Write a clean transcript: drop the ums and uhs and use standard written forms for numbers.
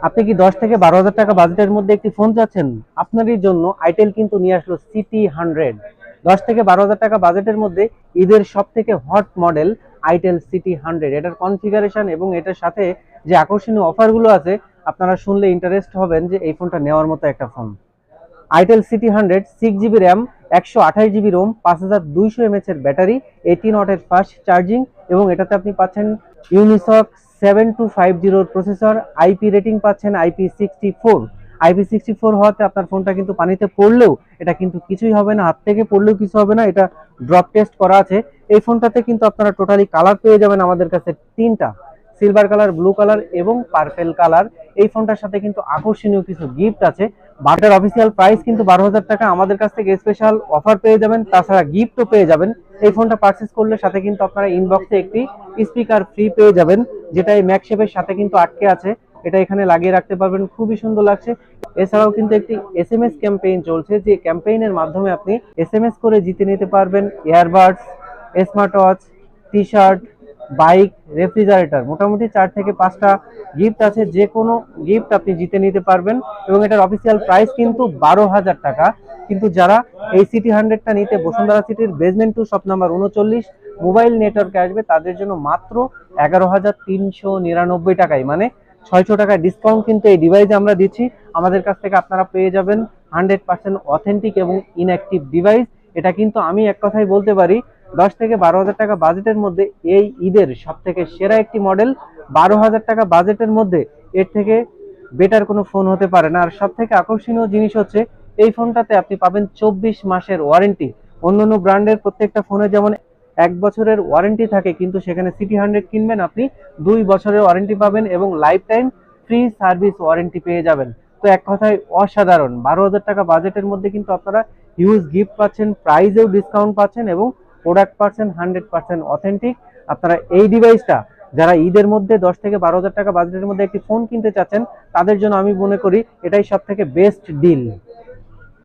আপনি কি 10 থেকে 12 হাজার টাকা বাজেটের মধ্যে একটি ফোন চাচ্ছেন? আপনারই জন্য আইটেল কিন্তু নিয়ে আসলো সিটি 100। 10 থেকে 12 হাজার টাকা বাজেটের মধ্যে ঈদের সব থেকে হট মডেল আইটেল সিটি 100। এটার কনফিগারেশন এবং এটার সাথে যে আকর্ষণীয় অফারগুলো আছে, আপনারা শুনলে ইন্টারেস্ট হবেন যে এই ফোনটা নেওয়ার মতো একটা phone. Itel city 100 6 GB RAM, 128 GB ROM, 5200 এর ব্যাটারি, 18 ওয়াটের ফাস্ট চার্জিং এবং এটাতে আপনি পাচ্ছেন ইউনিসক 7250 প্রসেসর। আইপি রেটিং পাচ্ছেন IP64। IP64 হওয়াতে আপনার ফোনটা কিন্তু পানিতে পড়লেও এটা কিন্তু কিছুই হবে না, হাত থেকে পড়লেও কিছু হবে না, এটা ড্রপ টেস্ট করা আছে। এই ফোনটাতে কিন্তু আপনারা টোটালি কালার পেয়ে যাবেন আমাদের কাছে তিনটা: সিলভার কালার, ব্লু কালার এবং পার্পেল কালার। এই ফোনটার সাথে কিন্তু আকর্ষণীয় কিছু গিফট আছে। বাটার অফিসিয়াল প্রাইস কিন্তু 12,000 টাকা। আমাদের কাছ থেকে স্পেশাল অফার পেয়ে যাবেন, তাছাড়া গিফটও পেয়ে যাবেন। এই ফোনটা পারচেস করলে সাথে কিন্তু আপনারা ইনবক্সে একটি স্পিকার ফ্রি পেয়ে যাবেন, যেটা এই ম্যাকশেপের সাথে কিন্তু আটকে আছে। এটা এখানে লাগিয়ে রাখতে পারবেন, খুবই সুন্দর লাগছে। এছাড়াও কিন্তু একটি এসএমএস ক্যাম্পেইন চলছে, যে ক্যাম্পেইনের মাধ্যমে আপনি এসএমএস করে জিতে নিতে পারবেন earbuds, smart watch, T shirt, bike, refrigerator. মোটামুটি 4 থেকে 5টা গিফট আছে, যে কোনো গিফট আপনি জিতে নিতে পারবেন। এবং এটার অফিসিয়াল প্রাইস কিন্তু 12,000 টাকা। কিন্তু যারা এই সিটি 100টা নিতে বসুন্ধরা সিটির বেসমেন্ট 2 শপ নাম্বার 39 মোবাইল নেটওয়ার্কে আসবে, তাদের জন্য মাত্র 11,399 টাকায়, মানে 600 টাকা ডিসকাউন্ট কিন্তু এই ডিভাইসে আমরা দিচ্ছি। আমাদের কাছ থেকে আপনারা পেয়ে যাবেন 100% অথেন্টিক এবং ইনঅ্যাক্টিভ ডিভাইস। এটা কিন্তু আমি এক কথাই বলতে পারি, 10 থেকে 12 হাজার টাকা বাজেটের মধ্যে এই ঈদের সব থেকে সেরা একটি মডেল। 12,000 টাকা বাজেটের মধ্যে এর থেকে বেটার কোনো ফোন হতে পারে না। আর সব থেকে আকর্ষণীয় জিনিস হচ্ছে, এই ফোনটাতে আপনি পাবেন 24 মাসের ওয়ারেন্টি। অন্যান্য ব্র্যান্ডের প্রত্যেকটা ফোনে যেমন 1 বছরের ওয়ারেন্টি থাকে, কিন্তু সেখানে সিটি 100 কিনবেন আপনি 2 বছরের ওয়ারেন্টি পাবেন এবং life time free service warranty পেয়ে যাবেন। তো এক কথায় অসাধারণ। 12,000 টাকা বাজেটের মধ্যে কিন্তু আপনারা হিউজ গিফট পাচ্ছেন, প্রাইজেও ডিসকাউন্ট পাচ্ছেন এবং প্রোডাক্ট পাচ্ছেন 100% অথেন্টিক। আপনারা এই ডিভাইসটা যারা ঈদের মধ্যে 10 থেকে 12 হাজার টাকা বাজেটের মধ্যে একটি ফোন কিনতে চাচ্ছেন, তাদের জন্য আমি মনে করি এটাই সব থেকে বেস্ট ডিল।